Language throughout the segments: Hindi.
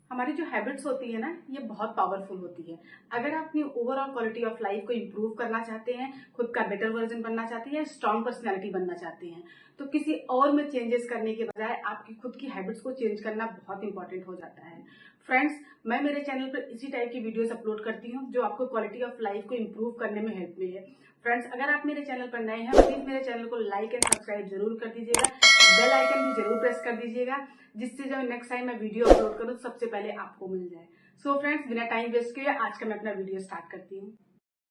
हमारी जो हैबिट्स होती है ना, ये बहुत पावरफुल होती है। अगर आप अपनी ओवरऑल क्वालिटी ऑफ लाइफ को इम्प्रूव करना चाहते हैं, खुद का बेटर वर्जन बनना चाहते हैं या स्ट्रांग पर्सनैलिटी बनना चाहते हैं, तो किसी और में चेंजेस करने के बजाय आपकी खुद की हैबिट्स को चेंज करना बहुत इंपॉर्टेंट हो जाता है। फ्रेंड्स, मैं मेरे चैनल पर इसी टाइप की वीडियोस अपलोड करती हूँ जो आपको क्वालिटी ऑफ लाइफ को इम्प्रूव करने में हेल्प में है। फ्रेंड्स, अगर आप मेरे चैनल पर नए हैं, प्लीज मेरे चैनल को लाइक एंड सब्सक्राइब जरूर कर दीजिएगा, बेल आइकन भी जरूर प्रेस कर दीजिएगा, जिससे जब नेक्स्ट टाइम मैं वीडियो अपलोड करूँ सबसे पहले आपको मिल जाए। सो फ्रेंड्स, बिना टाइम वेस्ट किए आज का मैं अपना वीडियो स्टार्ट करती हूँ।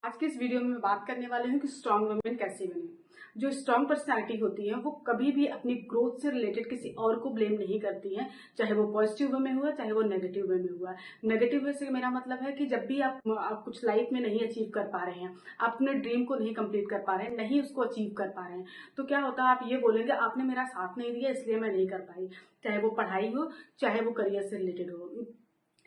आज के इस वीडियो में मैं बात करने वाली हूँ कि स्ट्रांग वुमेन कैसे बने। जो स्ट्रांग पर्सनालिटी होती है वो कभी भी अपनी ग्रोथ से रिलेटेड किसी और को ब्लेम नहीं करती हैं, चाहे वो पॉजिटिव वे में हुआ चाहे वो नेगेटिव वे में हुआ। नेगेटिव वे से मेरा मतलब है कि जब भी आप कुछ लाइफ में नहीं अचीव कर पा रहे हैं, आप अपने ड्रीम को नहीं कंप्लीट कर पा रहे हैं, नहीं उसको अचीव कर पा रहे हैं, तो क्या होता है, आप ये बोलेंगे आपने मेरा साथ नहीं दिया इसलिए मैं नहीं कर पाई। चाहे वो पढ़ाई हो चाहे वो करियर से रिलेटेड हो,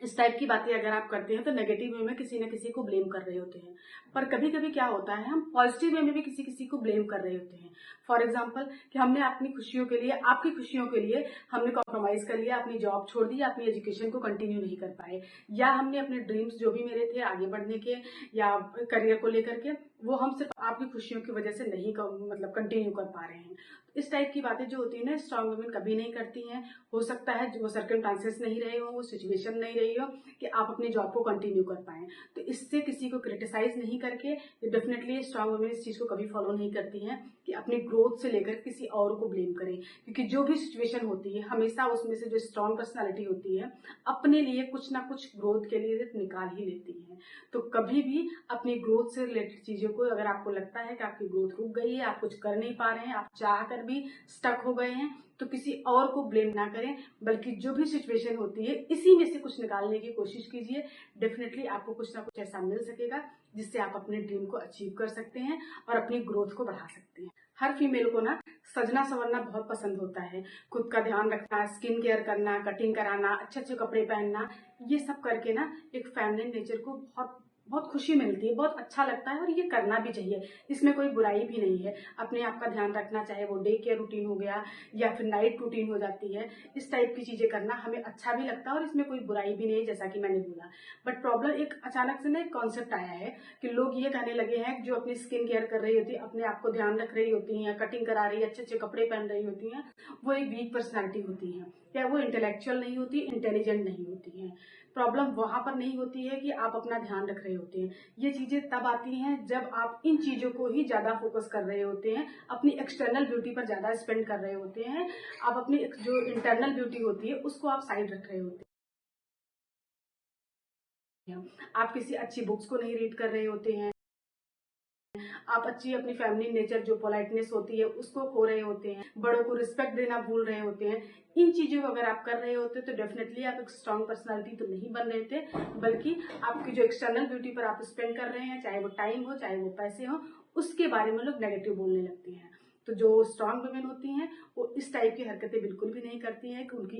इस टाइप की बातें अगर आप करते हैं तो नेगेटिव वे में किसी न किसी को ब्लेम कर रहे होते हैं। पर कभी कभी क्या होता है, हम पॉजिटिव वे में भी किसी किसी को ब्लेम कर रहे होते हैं। फॉर एग्जाम्पल कि हमने अपनी खुशियों के लिए, आपकी खुशियों के लिए हमने कॉम्प्रोमाइज कर लिया, अपनी जॉब छोड़ दी, अपनी एजुकेशन को कंटिन्यू नहीं कर पाए, या हमने अपने ड्रीम्स जो भी मेरे थे आगे बढ़ने के या करियर को लेकर के, वो हम सिर्फ आपकी खुशियों की वजह से नहीं मतलब कंटिन्यू कर पा रहे हैं। इस टाइप की बातें जो होती है ना, स्ट्रांग वुमेन कभी नहीं करती हैं। हो सकता है वो सर्कमस्टांसेस नहीं रहे हो, वो सिचुएशन नहीं रही हो कि आप अपनी जॉब को कंटिन्यू कर पाए। तो इससे किसी को क्रिटिसाइज नहीं करके डेफिनेटली स्ट्रांग वुमेन इस चीज को कभी फॉलो नहीं करती हैं कि अपनी ग्रोथ से लेकर किसी और को ब्लेम करें, क्योंकि जो भी सिचुएशन होती है हमेशा उसमें से जो स्ट्रांग पर्सनैलिटी होती है अपने लिए कुछ ना कुछ ग्रोथ के लिए निकाल ही लेती है। तो कभी भी अपनी ग्रोथ से रिलेटेड चीजों को, अगर आपको लगता है कि आपकी ग्रोथ रुक गई है, आप कुछ कर नहीं पा रहे हैं, आप चाह कर भी स्टक हो गए हैं, तो किसी और को ब्लेम ना करें, बल्कि जो भी सिचुएशन होती है इसी में से कुछ निकालने की कोशिश कीजिए। डेफिनेटली आपको कुछ ना कुछ ऐसा मिल सकेगा जिससे आप अपने ड्रीम को अचीव कर सकते हैं और अपनी ग्रोथ को बढ़ा सकते हैं। हर फीमेल को ना सजना संवरना बहुत पसंद होता है, खुद का ध्यान रखना, स्किन केयर करना, कटिंग कराना, अच्छे अच्छे कपड़े पहनना, ये सब करके ना एक फेमिनिन नेचर को बहुत बहुत खुशी मिलती है, बहुत अच्छा लगता है और ये करना भी चाहिए। इसमें कोई बुराई भी नहीं है। अपने आप का ध्यान रखना, चाहे वो डे केयर रूटीन हो गया या फिर नाइट रूटीन हो जाती है, इस टाइप की चीजें करना हमें अच्छा भी लगता है और इसमें कोई बुराई भी नहीं है, जैसा कि मैंने बोला। बट प्रॉब्लम एक अचानक से ना एक कॉन्सेप्ट आया है कि लोग ये कहने लगे हैं, जो अपनी स्किन केयर कर रही होती है, अपने आप को ध्यान रख रही होती है, कटिंग करा रही है, अच्छे अच्छे कपड़े पहन रही होती है, वो एक वीक पर्सनैलिटी होती है, या वो इंटेलेक्चुअल नहीं होती, इंटेलिजेंट नहीं होती है। प्रॉब्लम वहां पर नहीं होती है कि आप अपना ध्यान रख रहे होते हैं। ये चीजें तब आती हैं जब आप इन चीजों को ही ज्यादा फोकस कर रहे होते हैं, अपनी एक्सटर्नल ब्यूटी पर ज्यादा स्पेंड कर रहे होते हैं। आप अपनी जो इंटरनल ब्यूटी होती है उसको आप साइड रख रहे होते हैं। आप किसी अच्छी बुक्स को नहीं रीड कर रहे होते हैं, आप अच्छी अपनी फैमिली नेचर जो पोलाइटनेस होती है उसको खो रहे होते हैं, बड़ों को रिस्पेक्ट देना भूल रहे होते हैं। इन चीजों को अगर आप कर रहे होते तो डेफिनेटली आप एक स्ट्रांग पर्सनालिटी तो नहीं बन रहे थे, बल्कि आपकी जो एक्सटर्नल ब्यूटी पर आप स्पेंड कर रहे हैं, चाहे वो टाइम हो चाहे वो पैसे हो, उसके बारे में लोग नेगेटिव बोलने लगते हैं। तो जो स्ट्रांग वुमेन होती हैं वो इस टाइप की हरकतें बिल्कुल भी नहीं करती हैं कि उनकी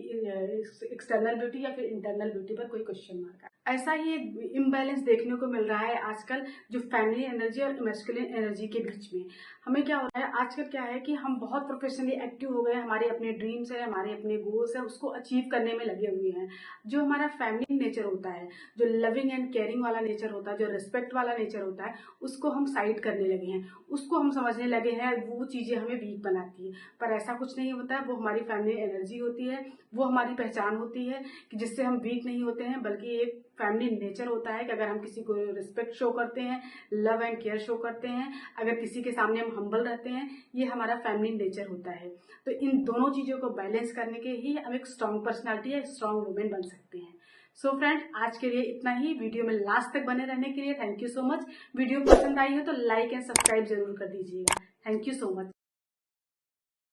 एक्सटर्नल ब्यूटी या फिर इंटरनल ब्यूटी पर कोई क्वेश्चन मार्क है। ऐसा ही एक इम्बैलेंस देखने को मिल रहा है आजकल, जो फैमिली एनर्जी और मैस्कुलिन एनर्जी के बीच में। हमें क्या हो रहा है आजकल, क्या है कि हम बहुत प्रोफेशनली एक्टिव हो गए, हमारे अपने ड्रीम्स है, हमारे अपने गोल्स है, उसको अचीव करने में लगे हुए हैं। जो हमारा फैमिली नेचर होता है, जो लविंग एंड केयरिंग वाला नेचर होता है, जो रिस्पेक्ट वाला नेचर होता है, उसको हम साइड करने लगे हैं, उसको हम समझने लगे हैं वो चीजें हमें वीक बनाती है। पर ऐसा कुछ नहीं होता है, वो हमारी फैमिली एनर्जी होती है, वो हमारी पहचान होती है कि जिससे हम वीक नहीं होते हैं, बल्कि एक फैमिली नेचर होता है कि अगर हम किसी को रिस्पेक्ट शो करते हैं, लव एंड केयर शो करते हैं, अगर किसी के सामने हम हम्बल रहते हैं, ये हमारा फैमिली नेचर होता है। तो इन दोनों चीजों को बैलेंस करने के ही हम एक स्ट्रांग पर्सनालिटी या स्ट्रांग वुमेन बन सकते हैं। सो फ्रेंड, आज के लिए इतना ही। वीडियो में लास्ट तक बने रहने के लिए thank you so much. Video पसंद आई हो तो लाइक एंड सब्सक्राइब जरूर कर दीजिएगा। Thank you so much.